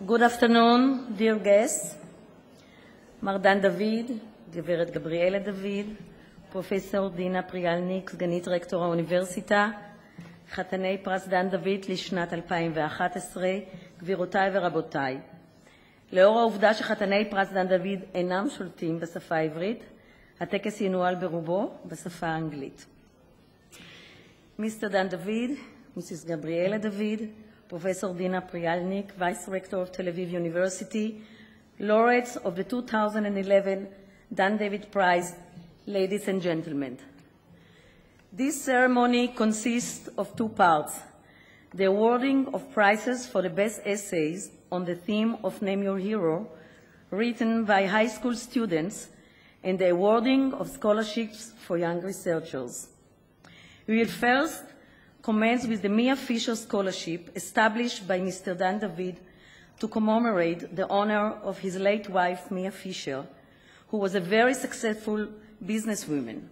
Good afternoon, dear guests. מר דן דוד, גברת גבריאלה דוד, פרופסור דינה פריאלניק, סגנית רקטור האוניברסיטה, חתני פרס דן דוד לשנת 2011, גבירותיי ורבותיי. לאור העובדה שחתני פרס דן דוד אינם שולטים בשפה העברית, הטקס ינוהל ברובו בשפה האנגלית. מיסטר דן דוד, מיסיס גבריאלה דוד, Professor Dina Prialnik, Vice Rector of Tel Aviv University, laureates of the 2011 Dan David Prize, ladies and gentlemen. This ceremony consists of two parts: the awarding of prizes for the best essays on the theme of Name Your Hero, written by high school students, and the awarding of scholarships for young researchers. We will first commence with the Mia Fisher Scholarship established by Mr. Dan David to commemorate the honor of his late wife, Mia Fisher, who was a very successful businesswoman.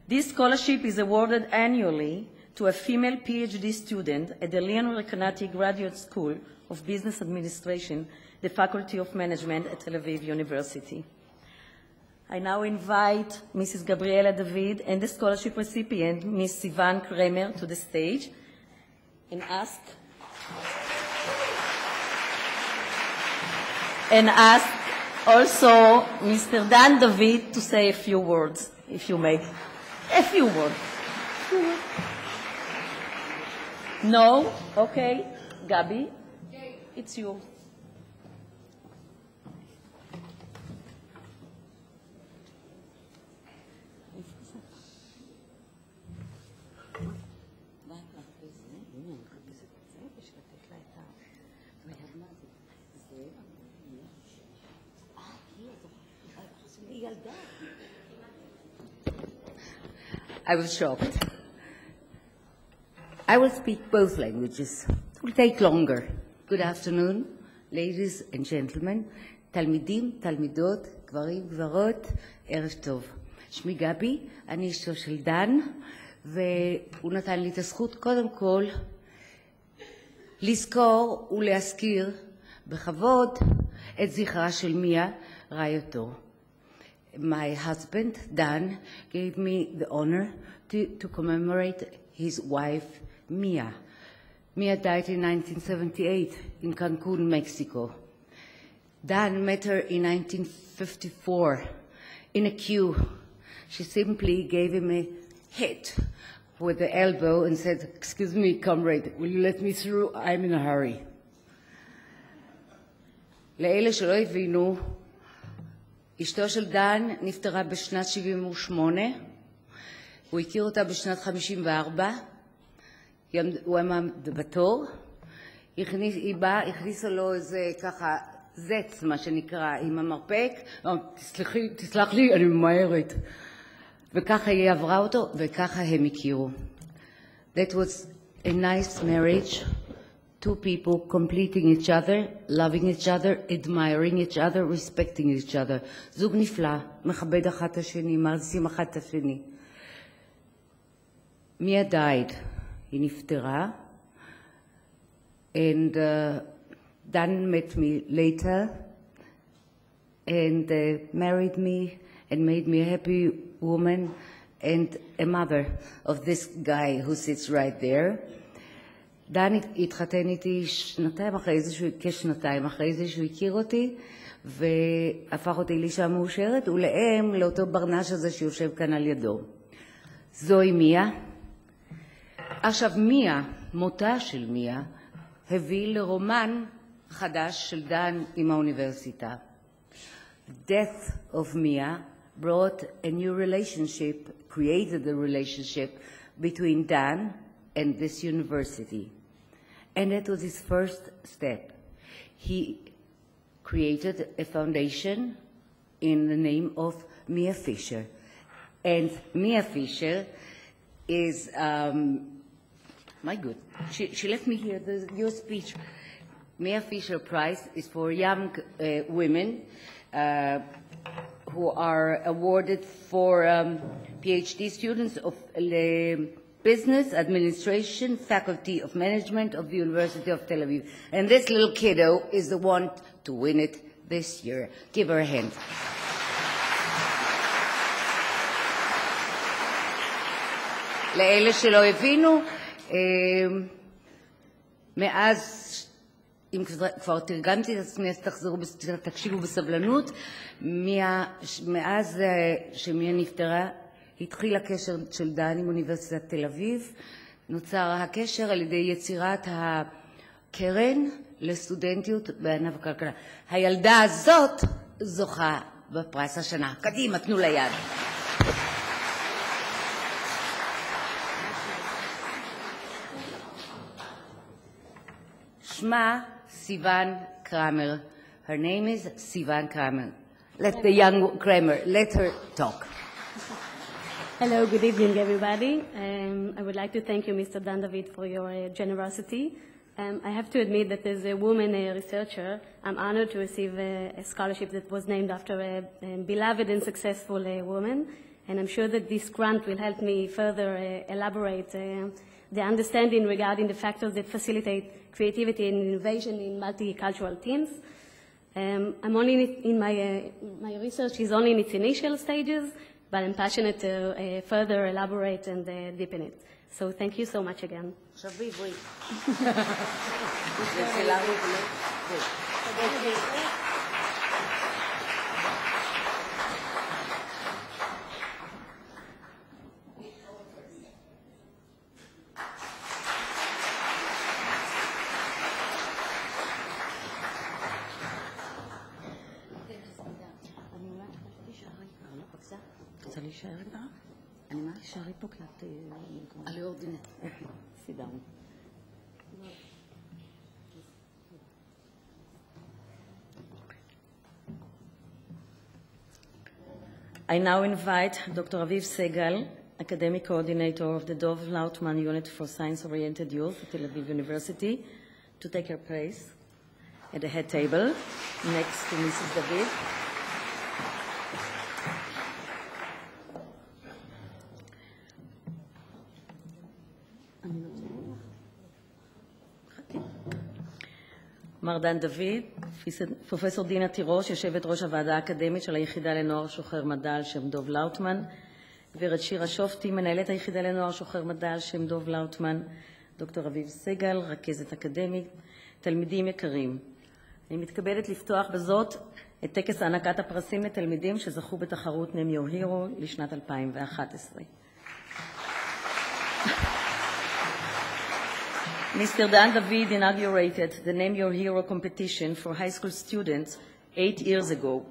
This scholarship is awarded annually to a female PhD student at the Leon Rekanati Graduate School of Business Administration, the Faculty of Management at Tel Aviv University. I now invite Mrs. Gabriela David and the scholarship recipient, Ms. Sivan Kramer, to the stage and ask also Mr. Dan David to say a few words, if you may. A few words. No? Okay. Gabi, it's you. I was shocked. I will speak both languages. It will take longer. Good afternoon, ladies and gentlemen, תלמידים, תלמידות, גברים, גברות, ערב טוב. שמי גבי, אני אשתו של דן, והוא נתן לי את הזכות קודם כל לזכור ולהזכיר בכבוד את זכרה של מיה, רעייתו. My husband, Dan, gave me the honor to commemorate his wife, Mia. Mia died in 1978 in Cancun, Mexico. Dan met her in 1954 in a queue. She simply gave him a hit with the elbow and said, "Excuse me, comrade, will you let me through? I'm in a hurry." לאלה שלא הבינו, אשתו של דן נפטרה בשנת 78, הוא הכיר אותה בשנת 54, הוא עמד בתור, היא באה, הכניסה לו איזה ככה זץ, מה שנקרא, עם המרפק, תסלח לי, אני ממהרת. וככה היא עברה אותו, וככה הם הכירו. That was a nice marriage. Two people completing each other, loving each other, admiring each other, respecting each other. זוג נפלא, מכבד אחת השני, מעריצים אחת השני. Mia died, היא נפטרה, and Dan met me later and married me and made me a happy woman and a mother of this guy who sits right there. דן התחתן איתי כשנתיים אחרי זה שהוא הכיר אותי והפך אותי לאישה מאושרת ולאם לאותו ברנש הזה שיושב כאן על ידו. זוהי מיה. עכשיו מיה, מותה של מיה, הביא לרומן חדש של דן עם האוניברסיטה. The death of Mia brought a new relationship, created a relationship between Dan and this university. And that was his first step. He created a foundation in the name of Mia Fisher. And Mia Fisher is, my good, she let me hear your speech. Mia Fisher Prize is for young women who are awarded for PhD students of Business Administration, Faculty of Management of the University of Tel Aviv. And this little kiddo is the one to win it this year. Give her a hand. לאלה שלא הבינו, מאז, אם כבר תרגמתי את עצמי, אז תקשיבו בסבלנות, מאז שמיה נפטרה, התחיל הקשר של דן עם אוניברסיטת תל אביב, נוצר הקשר על ידי יצירת הקרן לסטודנטיות בענף הכלכלה. הילדה הזאת זוכה בפרס השנה. קדימה, תנו לה יד. שמה סיוון קרמר. Her name is Sivan Kramer. Let the young Kramer, let her talk. Hello, good evening, everybody. I would like to thank you, Mr. Dan David, for your generosity. I have to admit that as a woman researcher, I'm honored to receive a scholarship that was named after a beloved and successful woman, and I'm sure that this grant will help me further elaborate the understanding regarding the factors that facilitate creativity and innovation in multicultural teams. I'm only in my research is only in its initial stages, but I'm passionate to further elaborate and deepen it. So thank you so much again. רוצה להישאר איתה? אני מה? תישארי פה כי את... על אורדינט. אוקיי, סידרנו. I now invite Dr. Aviv Segal, Academic Coordinator of the Dov Lautman Unit for Science-Oriented Youth at Tel Aviv University, to take her place at the head table next to Mrs. David. מר דן דוד, פרופסור דינה תירוש, יושבת ראש הוועדה האקדמית של היחידה לנוער שוחר מדע על שם דוב לאוטמן, גברת שירה שופטי, מנהלת היחידה לנוער שוחר מדע על שם דוב לאוטמן, דוקטור אביב סגל, רכזת אקדמית, תלמידים יקרים. אני מתכבדת לפתוח בזאת את טקס הענקת הפרסים לתלמידים שזכו בתחרות Name Your Hero לשנת 2011. Mr. Dan David inaugurated the Name Your Hero competition for high school students 8 years ago.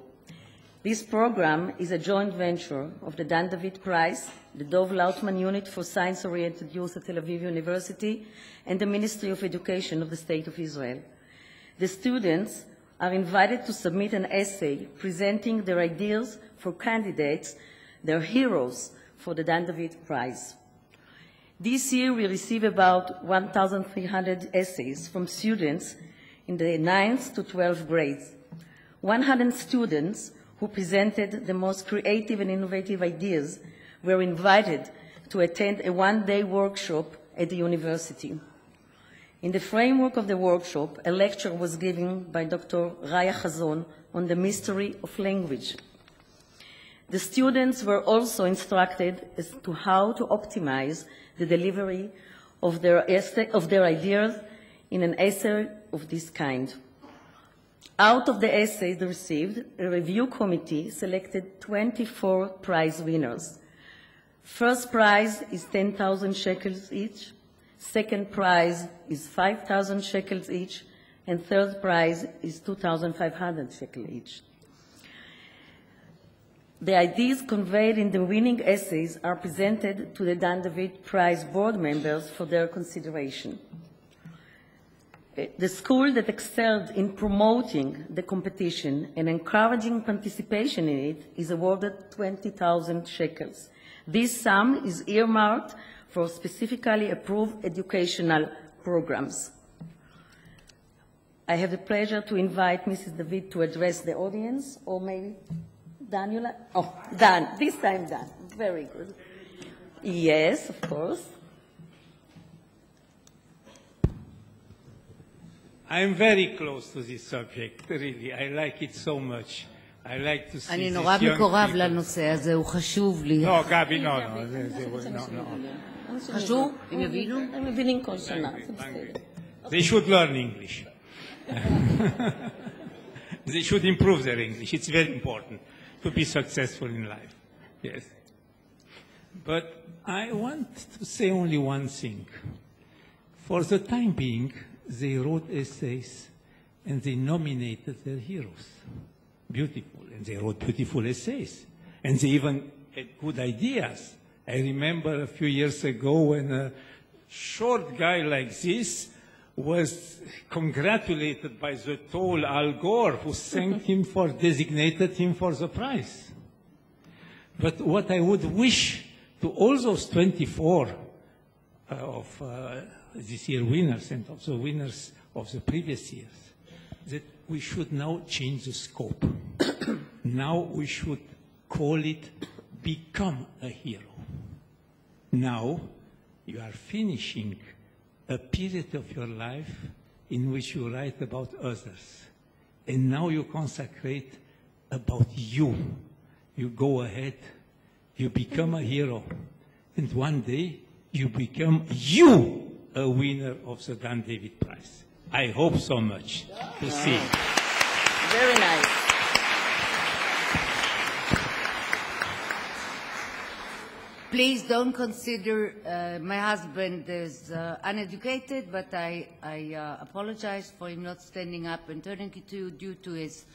This program is a joint venture of the Dan David Prize, the Dov Lautman Unit for Science-Oriented Youth at Tel Aviv University, and the Ministry of Education of the State of Israel. The students are invited to submit an essay presenting their ideas for candidates, their heroes, for the Dan David Prize. This year, we receive about 1,300 essays from students in the 9th to 12th grades. 100 students who presented the most creative and innovative ideas were invited to attend a one-day workshop at the university. In the framework of the workshop, a lecture was given by Dr. Raya Chazon on the mystery of language. The students were also instructed as to how to optimize the delivery of their ideas in an essay of this kind. Out of the essays received, a review committee selected 24 prize winners. First prize is 10,000 shekels each, second prize is 5,000 shekels each, and third prize is 2,500 shekels each. The ideas conveyed in the winning essays are presented to the Dan David Prize board members for their consideration. The school that excelled in promoting the competition and encouraging participation in it is awarded 20,000 shekels. This sum is earmarked for specifically approved educational programs. I have the pleasure to invite Mrs. David to address the audience, or maybe Daniela? Oh, Dan, this time Dan. Very good. Yes, of course. I'm very close to this subject, really. I like it so much. I like to see אני these נורא young מקורב people. לנושא הזה, הוא חשוב לי. No, Gabi, no. חשוב? הם יבינו? הם מבינים כל שנה, זה Thank בסדר. you. They should learn English. They should improve their English. It's very important to be successful in life. Yes. But I want to say only one thing. For the time being, they wrote essays and they nominated their heroes. Beautiful. And they wrote beautiful essays. And they even had good ideas. I remember a few years ago when a short guy like this was congratulated by the tall Al Gore, who thanked him for, designated him for the prize. But what I would wish to all those 24 of this year winners and also winners of the previous years, that we should now change the scope. Now we should call it Become a Hero. Now you are finishing a period of your life in which you write about others. And now you consecrate about you. You go ahead, you become a hero. And one day you become a winner of the Dan David Prize. I hope so much to see. Very nice. Please don't consider my husband as uneducated, but I apologize for him not standing up and turning to you due to his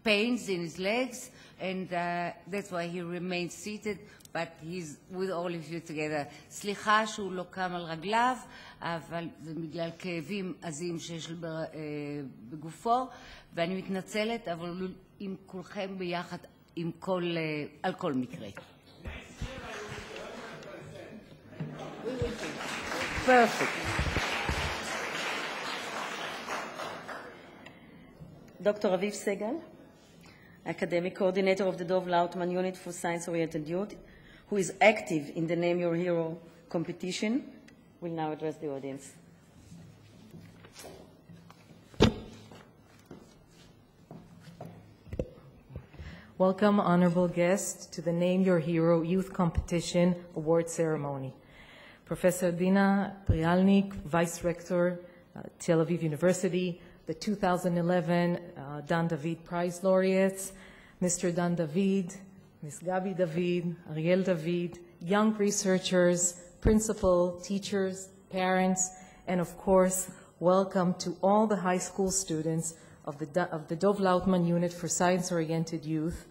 pains in his legs, and that's why he remains seated, but he's with all of you together. סליחה שהוא לא קם על רגליו, אבל זה בגלל כאבים עזים שיש לו בגופו, ואני מתנצלת, אבל הוא עם כולכם ביחד על כל מקרה. Perfect. Dr. Aviv Segal, Academic Coordinator of the Dov Lautman Unit for Science-Oriented Youth, who is active in the Name Your Hero competition, will now address the audience. Welcome, honorable guests, to the Name Your Hero Youth Competition Award Ceremony. Professor Dina Prialnik, Vice Rector, Tel Aviv University, the 2011 Dan David Prize Laureates, Mr. Dan David, Ms. Gabi David, Ariel David, young researchers, principal, teachers, parents, and of course, welcome to all the high school students of the Dov Lautman Unit for Science-Oriented Youth,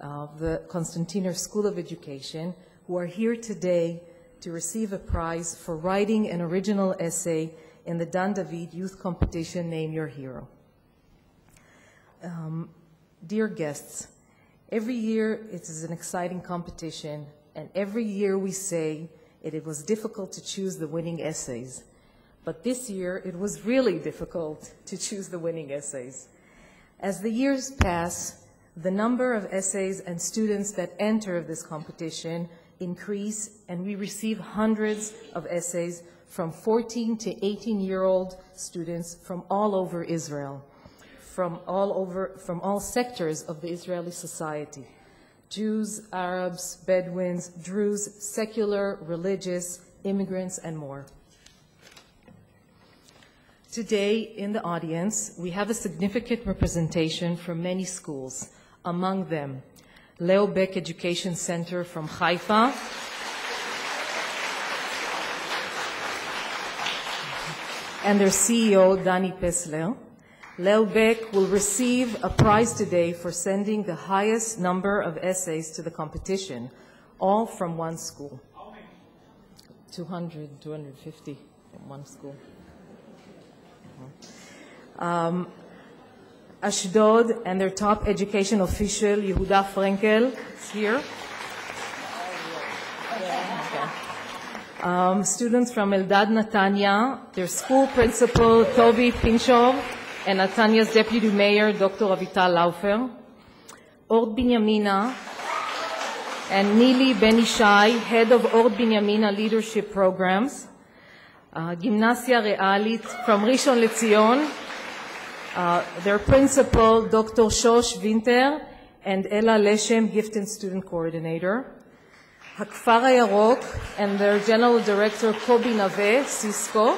the Konstantiner School of Education, who are here today to receive a prize for writing an original essay in the Dan David Youth Competition Name Your Hero. Dear guests, every year it is an exciting competition, and every year we say it was difficult to choose the winning essays. But this year it was really difficult to choose the winning essays. As the years pass, the number of essays and students that enter this competition increase, and we receive hundreds of essays from 14 to 18-year-old students from all over Israel, from all sectors of the Israeli society. Jews, Arabs, Bedouins, Druze, secular, religious, immigrants, and more. Today, in the audience, we have a significant representation from many schools, among them Leo Beck Education Center from Haifa, and their CEO, Danny Pessler. Leo Beck will receive a prize today for sending the highest number of essays to the competition, all from one school. 200, 250 from one school. Ashdod and their top education official, Yehuda Frenkel, is here. Students from Eldad Natanya, their school principal, Toby Pinchov, and Natanya's deputy mayor, Dr. Avital Laufer. Ord Binyamina and Nili Benishai, head of Ord Binyamina leadership programs. Gimnasia Realit from Rishon LeZion, Their principal, Dr. Shosh Winter, and Ella Leshem, Gift and Student Coordinator. Hakfar HaYarok and their General Director, Kobi Nave, Cisco.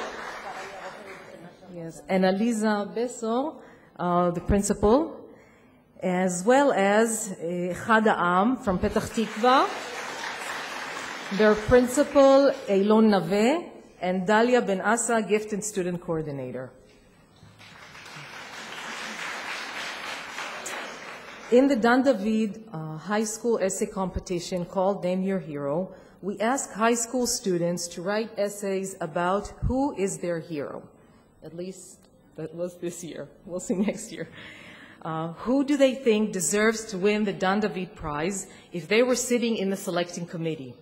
Yes, and Aliza Besor, the principal, as well as Chad Ha'am from Petach Tikva, their principal, Eilon Nave, and Dalia Ben Asa, Gift and Student Coordinator. In the Dan David High School Essay Competition called Name Your Hero, we ask high school students to write essays about who is their hero. At least that was this year. We'll see next year. Who do they think deserves to win the Dan David Prize if they were sitting in the selecting committee?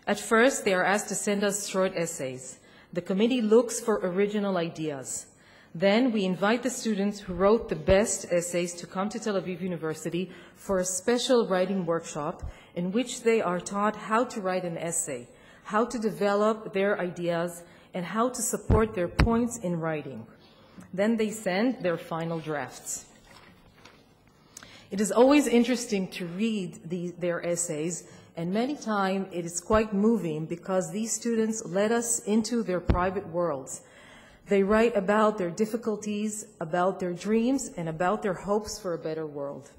At first, they are asked to send us short essays. The committee looks for original ideas. Then we invite the students who wrote the best essays to come to Tel Aviv University for a special writing workshop in which they are taught how to write an essay, how to develop their ideas, and how to support their points in writing. Then they send their final drafts. It is always interesting to read their essays, and many times it is quite moving because these students let us into their private worlds. They write about their difficulties, about their dreams, and about their hopes for a better world.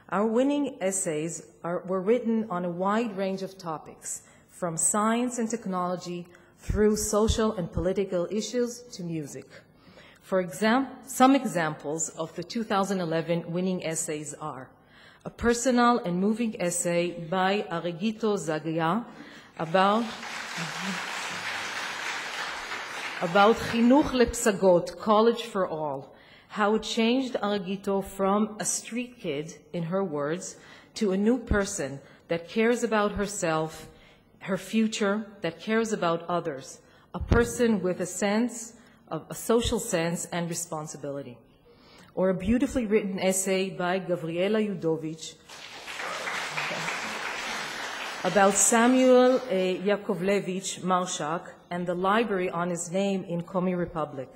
Our winning essays were written on a wide range of topics, from science and technology through social and political issues to music. For example, some examples of the 2011 winning essays are a personal and moving essay by Aregito Zagaya about Chinuch Lepsagot, College for All, how it changed Aregito from a street kid, in her words, to a new person that cares about herself, her future, that cares about others, a person with a sense of a social sense and responsibility. Or a beautifully written essay by Gavriela Yudovich about Samuel Yakovlevich Marshak and the library on his name in Komi Republic.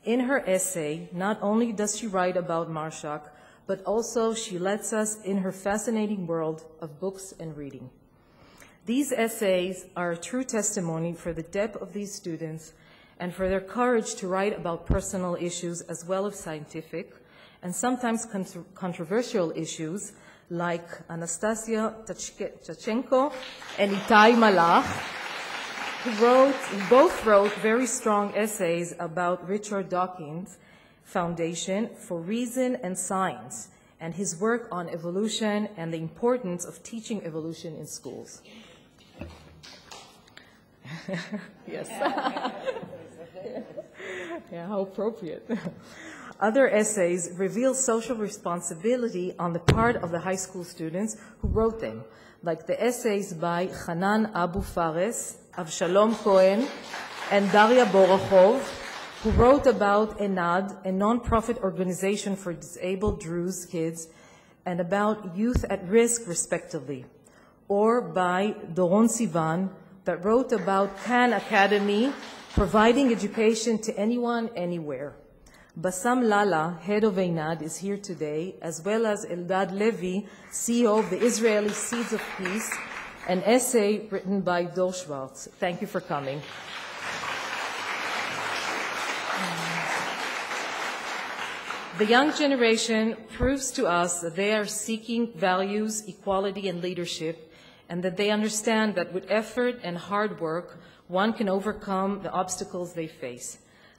In her essay, not only does she write about Marshak, but also she lets us in her fascinating world of books and reading. These essays are a true testimony for the depth of these students and for their courage to write about personal issues as well as scientific and sometimes controversial issues like Anastasia Tachenko and Itai Malach, who both wrote very strong essays about Richard Dawkins' Foundation for Reason and Science and his work on evolution and the importance of teaching evolution in schools. Yes. Yeah, how appropriate. Other essays reveal social responsibility on the part of the high school students who wrote them, like the essays by Hanan Abu Fares, Avshalom Cohen, and Daria Borachov, who wrote about Enad, a non-profit organization for disabled Druze kids, and about youth at risk, respectively, or by Doron Sivan, that wrote about Khan Academy, providing education to anyone, anywhere. Bassam Lala, head of Einad, is here today, as well as Eldad Levi, CEO of the Israeli Seeds of Peace, an essay written by Dor Schwartz. Thank you for coming. The young generation proves to us that they are seeking values, equality, and leadership, and that they understand that with effort and hard work, one can overcome the obstacles they face.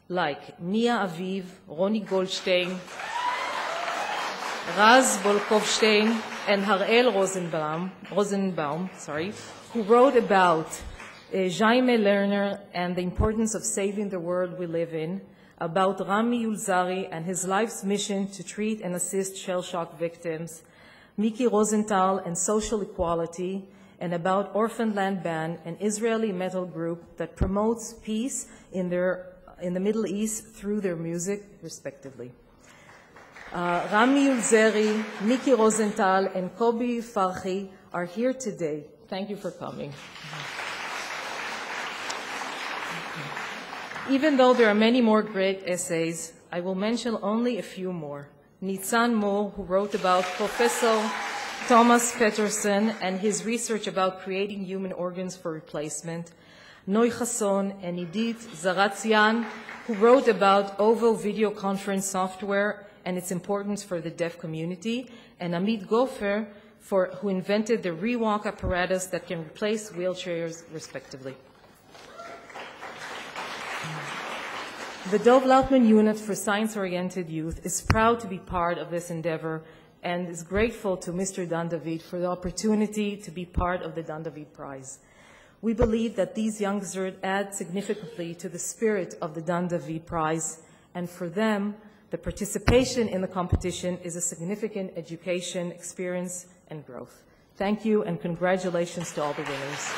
Like Mia Aviv, Roni Goldstein, Raz Bolkovstein, and Harel Rosenbaum, who wrote about Jaime Lerner and the importance of saving the world we live in, about Rami Yulzari and his life's mission to treat and assist shell-shock victims, Miki Rosenthal and social equality, and about Orphan Land Band, an Israeli metal group that promotes peace in the Middle East through their music, respectively. Rami Yulzeri, Miki Rosenthal, and Kobi Farhi are here today. Thank you for coming. Even though there are many more great essays, I will mention only a few more. Nitzan Moore, who wrote about Professor Thomas Peterson and his research about creating human organs for replacement. Noy Chasson and Idit Zaratzian, who wrote about OVO video conference software and its importance for the deaf community, and Amit Gofer, who invented the ReWalk apparatus that can replace wheelchairs, respectively. The Dov Lautman Unit for Science-Oriented Youth is proud to be part of this endeavor and is grateful to Mr. Dan David for the opportunity to be part of the Dan David Prize. We believe that these youngsters add significantly to the spirit of the Dan David Prize, and for them, the participation in the competition is a significant education, experience, and growth. Thank you, and congratulations to all the winners.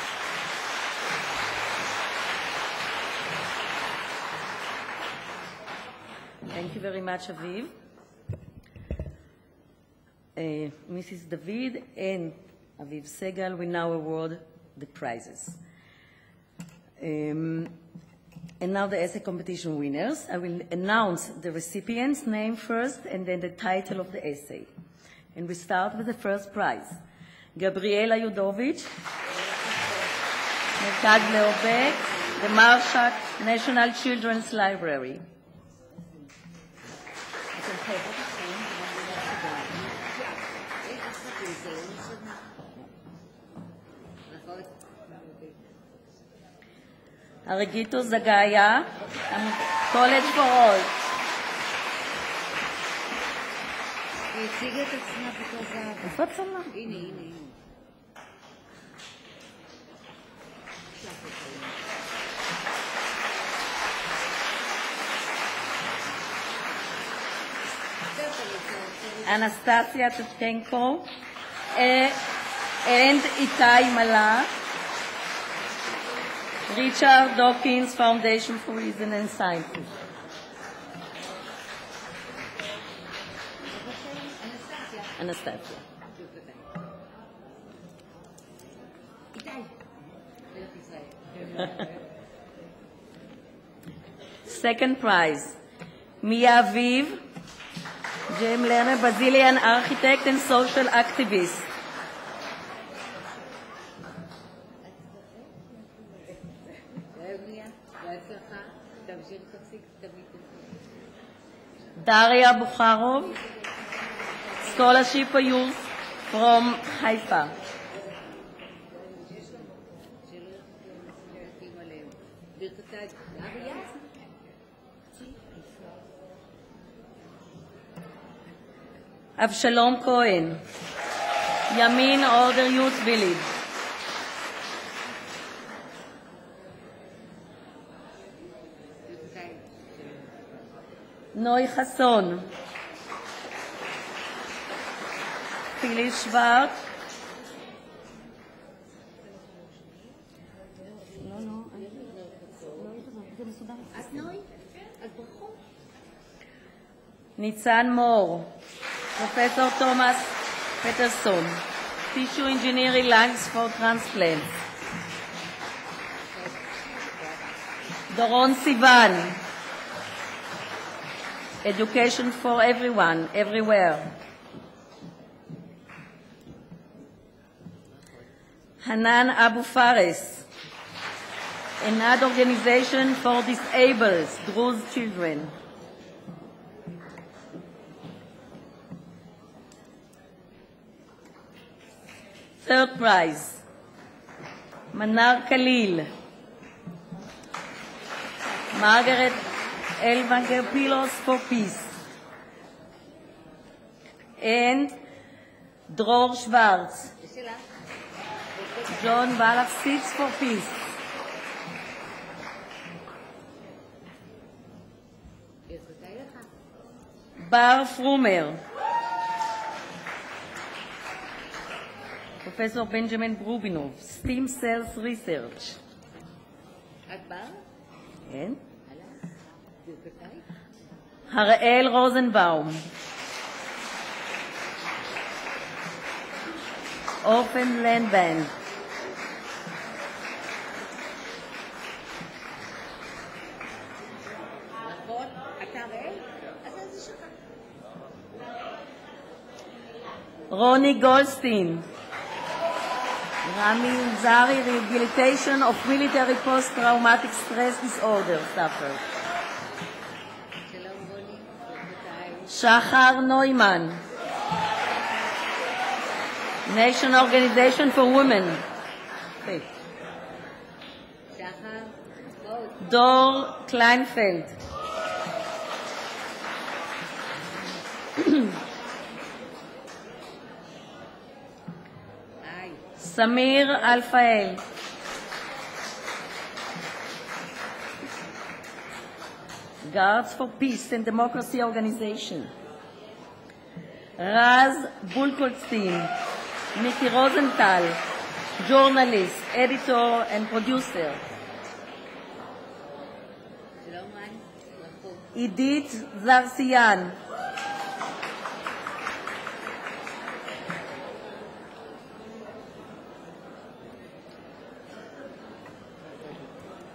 Thank you very much, Aviv. Mrs. David and Aviv Segal will now award the prizes. And now the essay competition winners. I will announce the recipient's name first and then the title of the essay. And we start with the first prize. Gabriela Yudovich, Merkaz Leobek, the Marshak National Children's Library. Arigito Zagaya, College for All. היא הציגה את עצמה בתור זהב. איפה את שמה? הנה, הנה, הנה. Anastasia Tetenko and Itai Malak. Richard Dawkins Foundation for Reason and Sciences. Anastasia. Second prize, Mia Aviv, Jem Lerner, Brazilian architect and social activist. Daria Bukharov, scholarship for youth from Haifa. Avshalom Cohen, Yamin Order Youth Village. Noy Chasson, Phyllis Schwartz, Nitzan Moore, Professor Thomas Peterson, Tissue Engineering Lungs for Transplant. Doron Sivan, Education for Everyone, Everywhere. Hanan Abu Fares, an ad organization for disabled Druze children. Third prize, Manar Khalil, Margaret Evangelos for Peace, and Dror Schwartz, John Balak 6 for Peace. Bar Frumer, Professor Benjamin Brubinov, Stem Cells Research. And Harael Rosenbaum, Open Land Band. Ronnie Goldstein. Rami Zari, Rehabilitation of Military Post-Traumatic Stress Disorder suffered. Shachar Neumann. National Organization for Women. Dor Kleinfeld. Samir Alfael. Guards for Peace and Democracy Organization. Raz Bulkolstein. Mickey Rosenthal, journalist, editor, and producer. Edith Zarsian.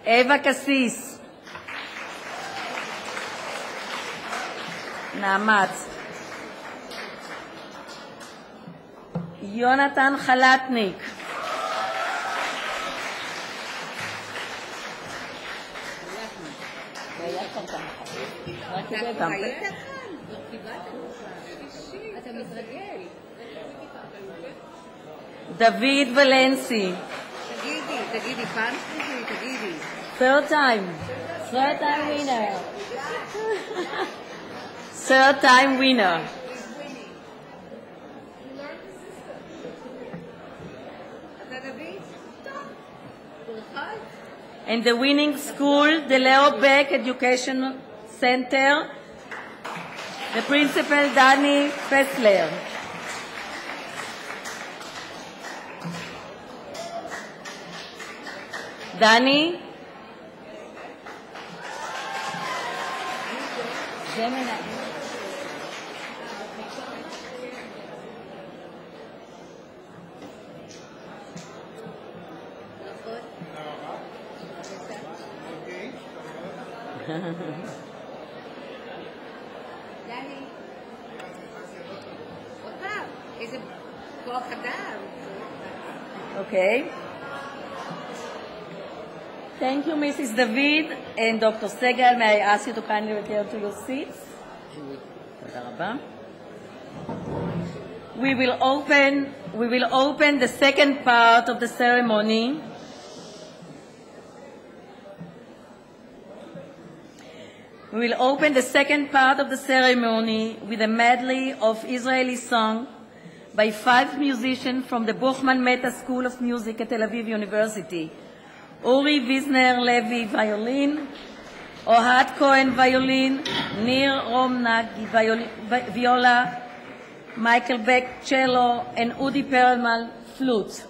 Eva Cassis. Naamat. Jonathan Chalatnik. David Valenci. תגידי, פעם שלישית, תגידי. Third time winner. Third time winner. And the winning school, the Leo Beck Education Center, the principal, Danny Fessler. Danny? דני, עוד פעם, איזה כוח אדם. Okay. Thank you, Mrs. David and Dr. Segal. May I ask you to kindly return to your seats? תודה רבה. We will open the second part of the ceremony. We will open the second part of the ceremony with a medley of Israeli song by 5 musicians from the Buchman Mehta School of Music at Tel Aviv University. Uri Wisner Levi, violin, Ohad Cohen, violin, Nir Romnag, viola, Michael Beck, cello, and Udi Perlman, flute.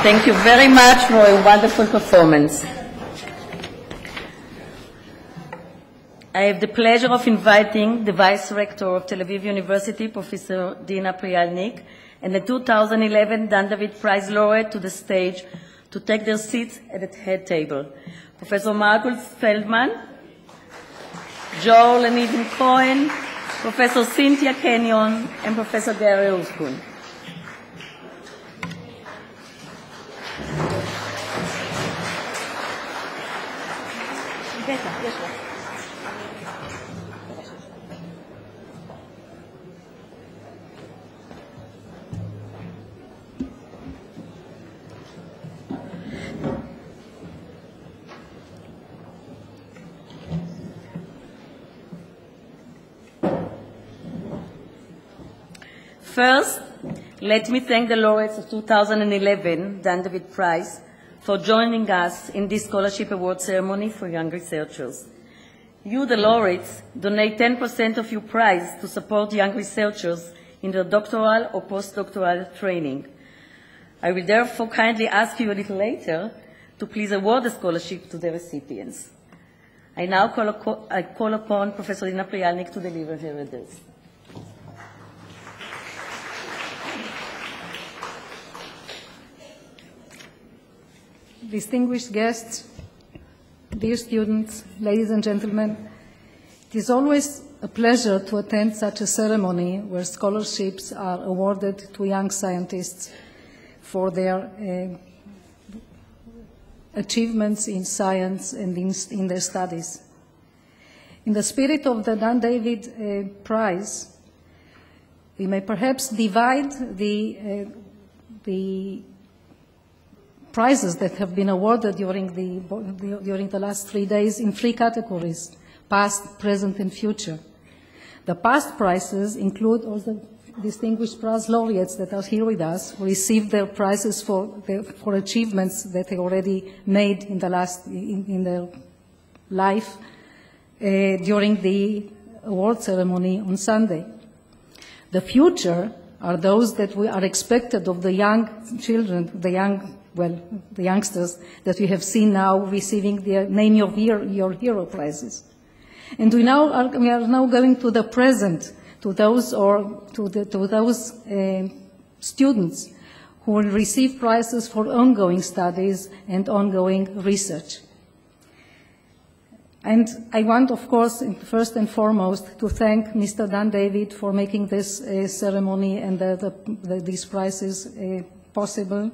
Thank you very much for a wonderful performance. I have the pleasure of inviting the Vice Rector of Tel Aviv University, Professor Dina Prialnik, and the 2011 Dan David Prize laureate to the stage to take their seats at the head table. Professor Markus Feldman, Joel and Eden Cohen, Professor Cynthia Kenyon, and Professor Gary Uskun. First, let me thank the laureates of 2011 Dan David Prize for joining us in this scholarship award ceremony for young researchers. You, the laureates, donate 10% of your prize to support young researchers in their doctoral or postdoctoral training. I will therefore kindly ask you a little later to please award the scholarship to the recipients. I now call upon Professor Dina Prialnik to deliver her address. Distinguished guests, dear students, ladies and gentlemen, it is always a pleasure to attend such a ceremony where scholarships are awarded to young scientists for their achievements in science and in their studies. In the spirit of the Dan David Prize, we may perhaps divide the prizes that have been awarded during the last 3 days in 3 categories: past, present, and future. The past prizes include all the distinguished prize laureates that are here with us, who received their prizes for achievements that they already made in their life during the award ceremony on Sunday. The future are those that we are expected of the young children, the youngsters that we have seen now receiving the Name Your Hero prizes. And we are now going to the present, to those students who will receive prizes for ongoing studies and ongoing research. And I want, of course, first and foremost, to thank Mr. Dan David for making this ceremony and these prizes possible,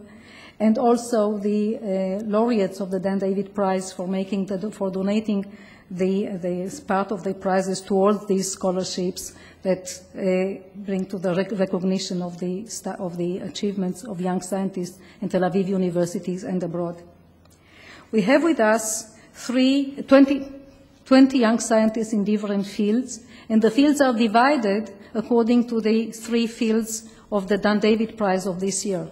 and also the laureates of the Dan David Prize for donating the part of the prizes to all these scholarships that bring to the recognition of the achievements of young scientists in Tel Aviv universities and abroad. We have with us 20 young scientists in different fields, and the fields are divided according to the 3 fields of the Dan David Prize of this year: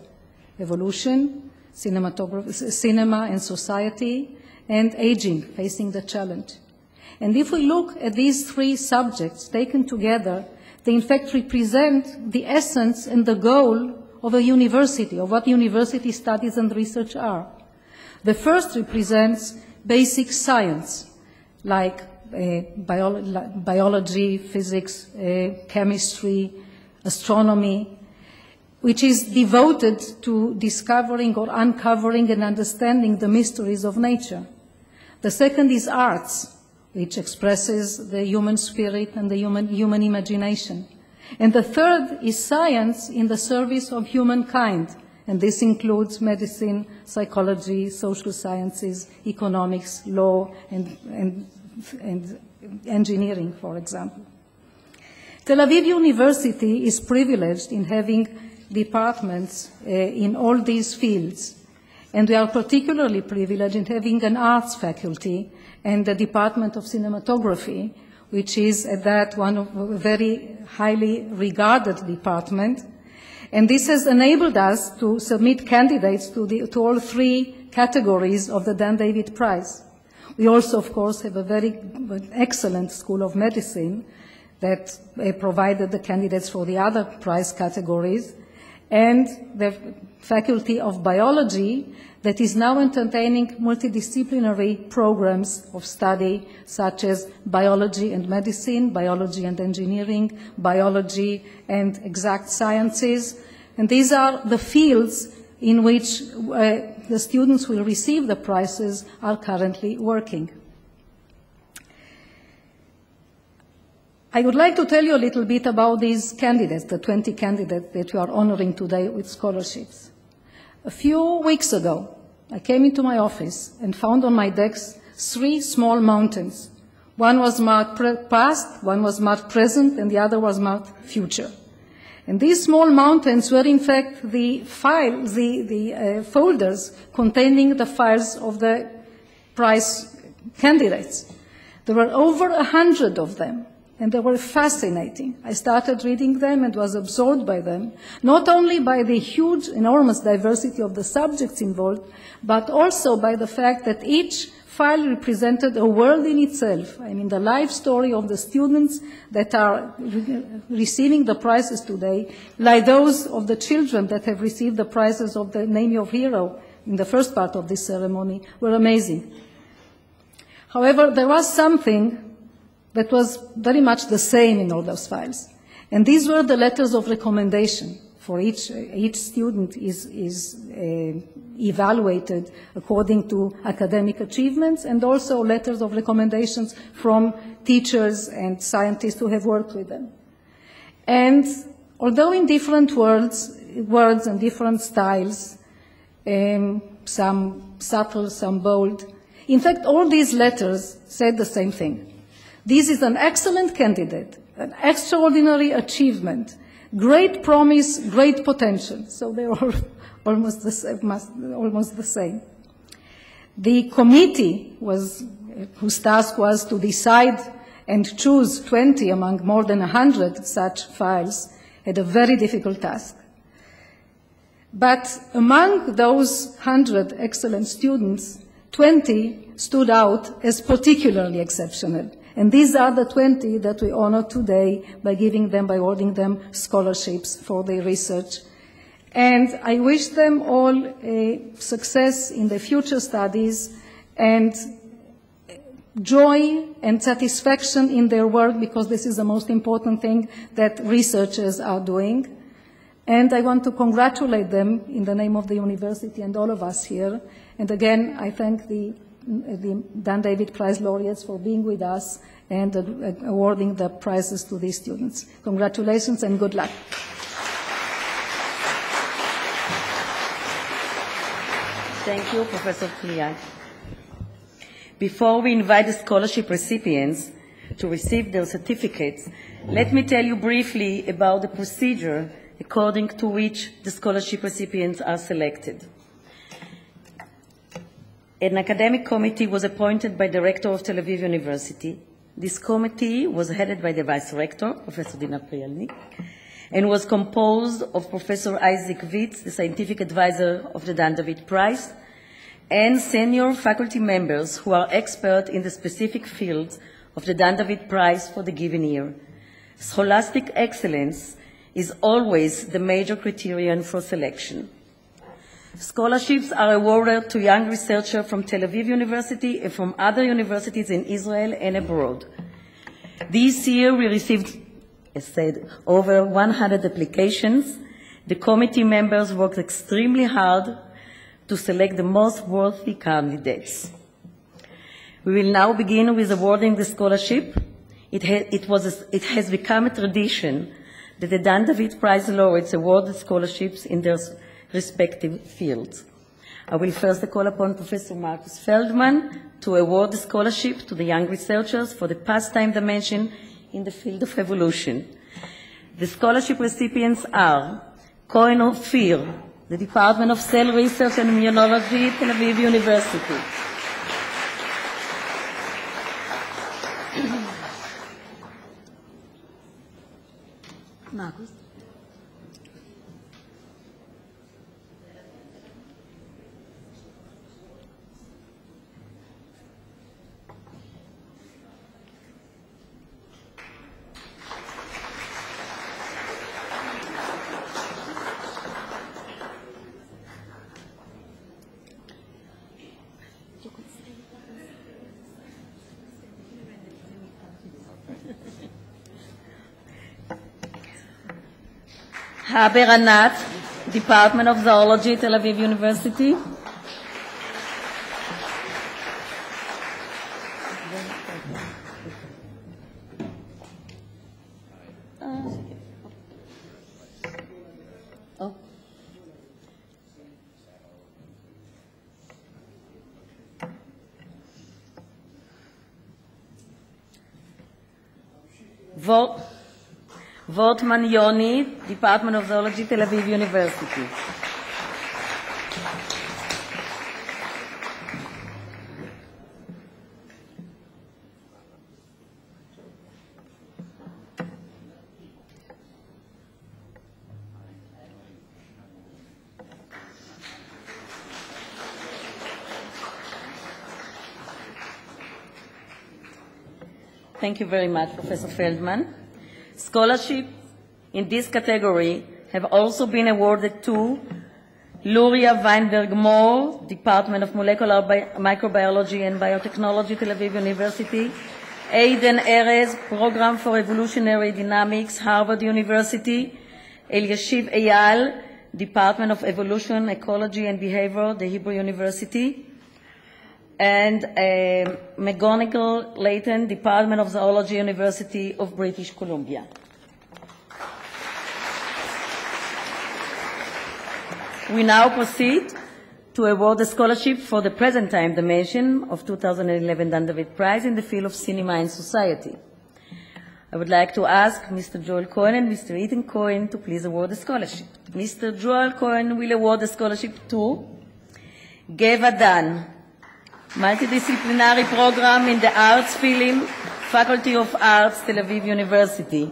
evolution, cinema and society, and aging, facing the challenge. And if we look at these 3 subjects taken together, they in fact represent the essence and the goal of a university, of what university studies and research are. The first represents basic science, like biology, physics, chemistry, astronomy, which is devoted to discovering or uncovering and understanding the mysteries of nature. The second is arts, which expresses the human spirit and the human imagination. And the third is science in the service of humankind, and this includes medicine, psychology, social sciences, economics, law, and engineering, for example. Tel Aviv University is privileged in having departments in all these fields, and we are particularly privileged in having an arts faculty and the Department of Cinematography, which is at that one of a very highly regarded department. And this has enabled us to submit candidates to all 3 categories of the Dan David Prize. We also, of course, have a very excellent School of Medicine that provided the candidates for the other prize categories. and the Faculty of Biology that is now entertaining multidisciplinary programs of study such as biology and medicine, biology and engineering, biology and exact sciences. And these are the fields in which the students who will receive the prizes are currently working. I would like to tell you a little bit about these candidates, the 20 candidates that we are honoring today with scholarships. A few weeks ago, I came into my office and found on my desk 3 small mountains. One was marked past, one was marked present, and the other was marked future. And these small mountains were in fact the folders containing the files of the prize candidates. There were over 100 of them, and they were fascinating. I started reading them and was absorbed by them, not only by the huge, enormous diversity of the subjects involved, but also by the fact that each file represented a world in itself. I mean, the life story of the students that are receiving the prizes today, like those of the children that have received the prizes of the Name Your Hero in the first part of this ceremony, were amazing. However, there was something that was very much the same in all those files. And these were the letters of recommendation. For each student is evaluated according to academic achievements, and also letters of recommendations from teachers and scientists who have worked with them. And although in different words and different styles, some subtle, some bold, in fact, all these letters said the same thing. This is an excellent candidate, an extraordinary achievement, great promise, great potential. So they're all almost the same. The committee whose task was to decide and choose 20 among more than 100 such files, had a very difficult task. But among those 100 excellent students, 20 stood out as particularly exceptional. And these are the 20 that we honor today by awarding them scholarships for their research. And I wish them all success in their future studies and joy and satisfaction in their work, because this is the most important thing that researchers are doing. And I want to congratulate them in the name of the university and all of us here. And again, I thank the Dan David Prize laureates for being with us and awarding the prizes to these students. Congratulations and good luck. Thank you, Professor Prial. Before we invite the scholarship recipients to receive their certificates, let me tell you briefly about the procedure according to which the scholarship recipients are selected. An academic committee was appointed by the rector of Tel Aviv University. This committee was headed by the vice rector, Professor Dina Prialnik, and was composed of Professor Isaac Witz, the scientific advisor of the Dan David Prize, and senior faculty members who are experts in the specific fields of the Dan David Prize for the given year. Scholastic excellence is always the major criterion for selection. Scholarships are awarded to young researchers from Tel Aviv University and from other universities in Israel and abroad. This year we received, as said, over 100 applications. The committee members worked extremely hard to select the most worthy candidates. We will now begin with awarding the scholarship. It has become a tradition that the Dan David Prize laureates award the scholarships in their respective fields. I will first call upon Professor Marcus Feldman to award the scholarship to the young researchers for the pastime dimension in the field of evolution. The scholarship recipients are Cohen Ophir, the Department of Cell Research and Immunology, Tel Aviv University. Marcus. Haber Anat, Department of Zoology, Tel Aviv University. Wortman Yoni, Department of Zoology, Tel Aviv University. Thank you very much, Professor Feldman. Scholarship in this category have also been awarded to Luria Weinberg-Moore, Department of Molecular Microbiology and Biotechnology, Tel Aviv University, Aidan Erez, Program for Evolutionary Dynamics, Harvard University, Eliashiv Eyal, Department of Evolution, Ecology and Behavior, the Hebrew University, and McGonigal Leighton, Department of Zoology, University of British Columbia. We now proceed to award the scholarship for the present time dimension of 2011 Dan David Prize in the field of cinema and society. I would like to ask Mr. Joel Cohen and Mr. Ethan Cohen to please award the scholarship. Mr. Joel Cohen will award the scholarship to Geva Dan, Multidisciplinary Program in the Arts Film, Faculty of Arts, Tel Aviv University.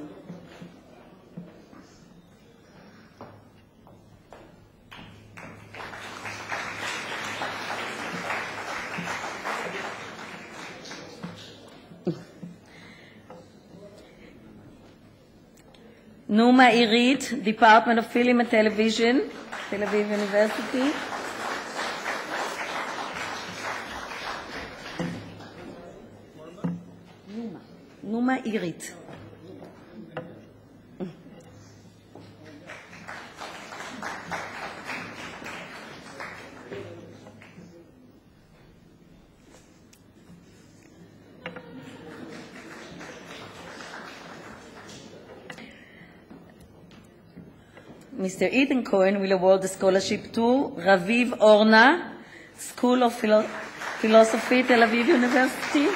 Numa Irit, Department of Film and Television, Tel Aviv University. Numa Irit. Mr. Ethan Cohen will award the scholarship to Raviv Orna, School of Philosophy, Tel Aviv University.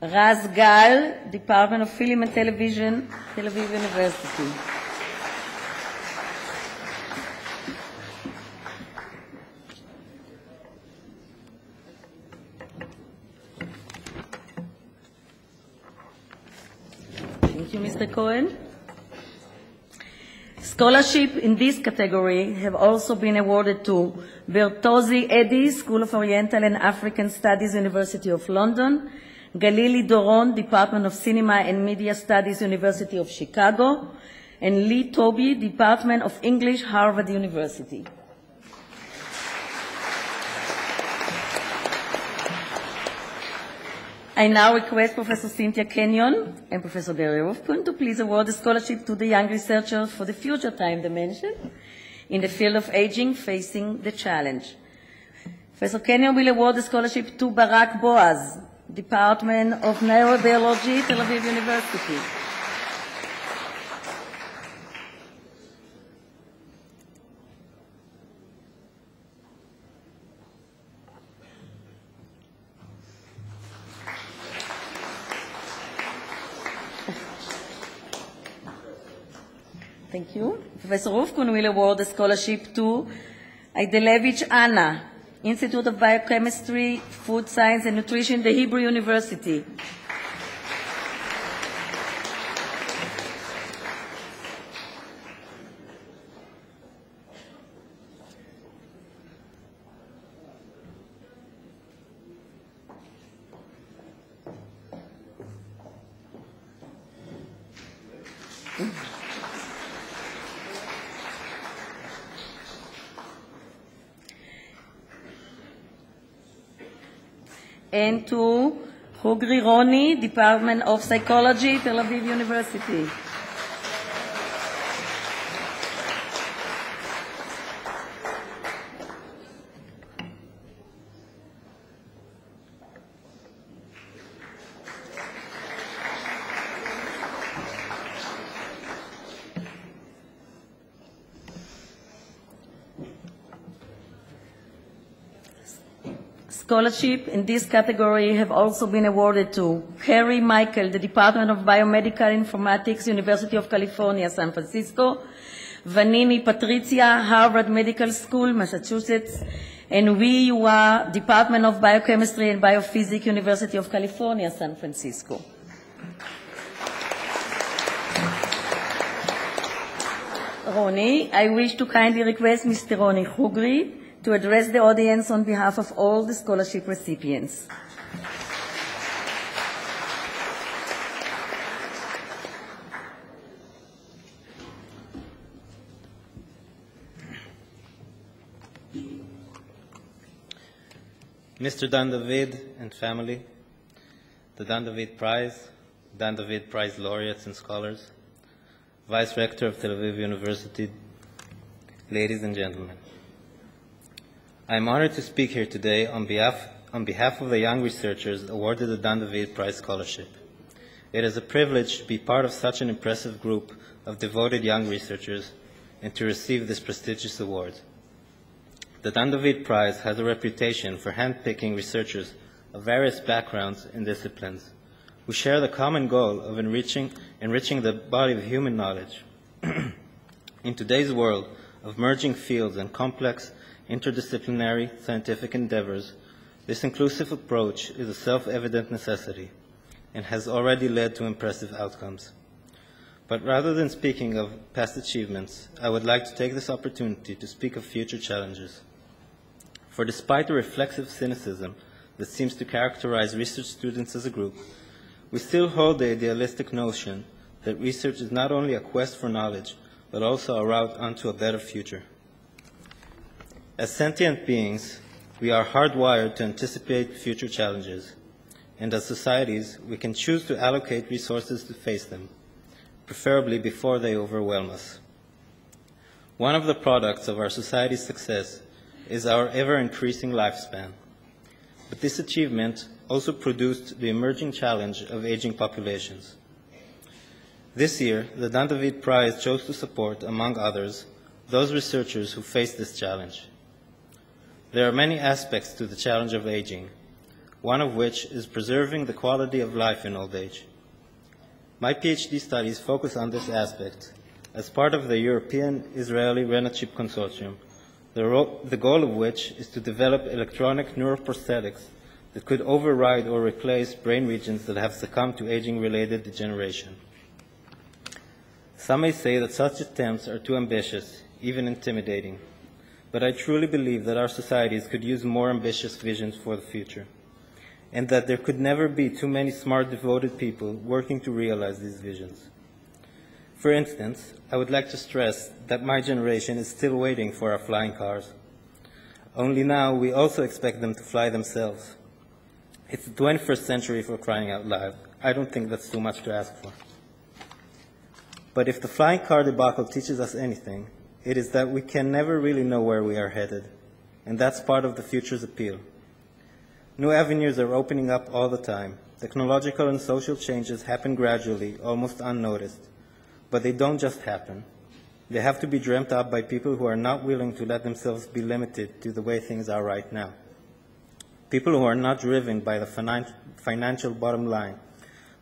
Raz Gal, Department of Film and Television, Tel Aviv University. Thank you, Mr. Cohen. Scholarship in this category have also been awarded to Bertozzi Eddy, School of Oriental and African Studies, University of London, Galili Doron, Department of Cinema and Media Studies, University of Chicago, and Lee Toby, Department of English, Harvard University. I now request Professor Cynthia Kenyon and Professor Barry Wolfman to please award the scholarship to the young researchers for the future time dimension in the field of aging facing the challenge. Professor Kenyon will award the scholarship to Barak Boaz, Department of Neurobiology, Tel Aviv University. Thank you. Professor Rufkun will award the scholarship to Aidelevich Anna, Institute of Biochemistry, Food Science and Nutrition, the Hebrew University. And to Hugri Roni, Department of Psychology, Tel Aviv University. Scholarship in this category have also been awarded to Carrie Michael, the Department of Biomedical Informatics, University of California, San Francisco, Vanini Patricia, Harvard Medical School, Massachusetts, and Wei Yua, Department of Biochemistry and Biophysics, University of California, San Francisco. Roni, I wish to kindly request Mr. Roni Hugri to address the audience on behalf of all the scholarship recipients. Mr. Dan David and family, the Dan David Prize, Dan David Prize laureates and scholars, Vice Rector of Tel Aviv University, ladies and gentlemen. I am honored to speak here today on behalf of the young researchers awarded the Dan David Prize Scholarship. It is a privilege to be part of such an impressive group of devoted young researchers and to receive this prestigious award. The Dan David Prize has a reputation for handpicking researchers of various backgrounds and disciplines who share the common goal of enriching the body of human knowledge. In today's world of merging fields and complex interdisciplinary scientific endeavors, this inclusive approach is a self-evident necessity and has already led to impressive outcomes. But rather than speaking of past achievements, I would like to take this opportunity to speak of future challenges. For despite the reflexive cynicism that seems to characterize research students as a group, we still hold the idealistic notion that research is not only a quest for knowledge, but also a route onto a better future. As sentient beings, we are hardwired to anticipate future challenges, and as societies, we can choose to allocate resources to face them, preferably before they overwhelm us. One of the products of our society's success is our ever-increasing lifespan. But this achievement also produced the emerging challenge of aging populations. This year, the Dan David Prize chose to support, among others, those researchers who face this challenge. There are many aspects to the challenge of aging, one of which is preserving the quality of life in old age. My PhD studies focus on this aspect as part of the European-Israeli RENACHIP Consortium, the goal of which is to develop electronic neuroprosthetics that could override or replace brain regions that have succumbed to aging-related degeneration. Some may say that such attempts are too ambitious, even intimidating, but I truly believe that our societies could use more ambitious visions for the future, and that there could never be too many smart, devoted people working to realize these visions. For instance, I would like to stress that my generation is still waiting for our flying cars. Only now we also expect them to fly themselves. It's the 21st century, for crying out loud. I don't think that's too much to ask for. But if the flying car debacle teaches us anything, it is that we can never really know where we are headed, and that's part of the future's appeal. New avenues are opening up all the time. Technological and social changes happen gradually, almost unnoticed. But they don't just happen. They have to be dreamt up by people who are not willing to let themselves be limited to the way things are right now. People who are not driven by the financial bottom line,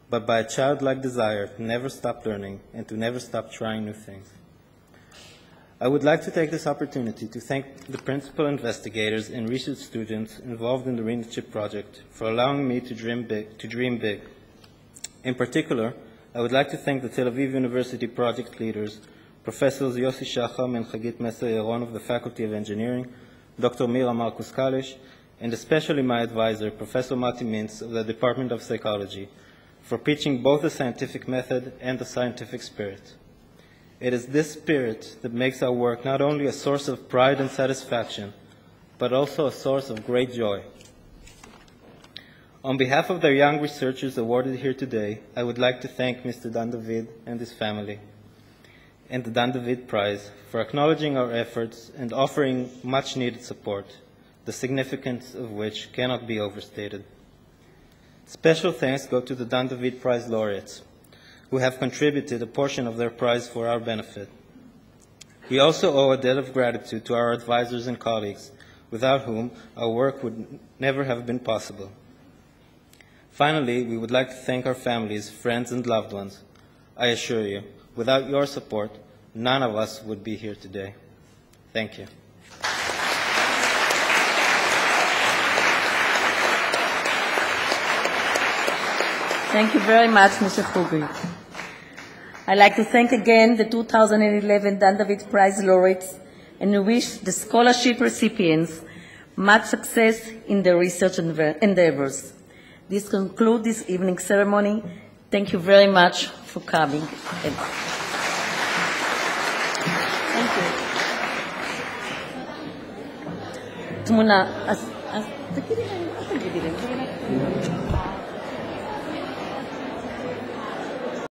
but by a childlike desire to never stop learning and to never stop trying new things. I would like to take this opportunity to thank the principal investigators and research students involved in the RENACHIP project for allowing me to dream big. In particular, I would like to thank the Tel Aviv University project leaders, Professors Yossi Shacham and Chagit Messer-Yaron of the Faculty of Engineering, Dr. Mira Marcus-Kalish, and especially my advisor, Professor Mati Mintz of the Department of Psychology, for preaching both the scientific method and the scientific spirit. It is this spirit that makes our work not only a source of pride and satisfaction, but also a source of great joy. On behalf of the young researchers awarded here today, I would like to thank Mr. Dan David and his family and the Dan David Prize for acknowledging our efforts and offering much-needed support, the significance of which cannot be overstated. Special thanks go to the Dan David Prize laureates, who have contributed a portion of their prize for our benefit. We also owe a debt of gratitude to our advisors and colleagues, without whom our work would never have been possible. Finally, we would like to thank our families, friends, and loved ones. I assure you, without your support, none of us would be here today. Thank you. Thank you very much, Mr. Fugri. I'd like to thank again the 2011 Dan David Prize laureates and wish the scholarship recipients much success in their research endeavors. This concludes this evening's ceremony. Thank you very much for coming. Thank you. תמונה, אז תגידי להם, אל תגידי להם.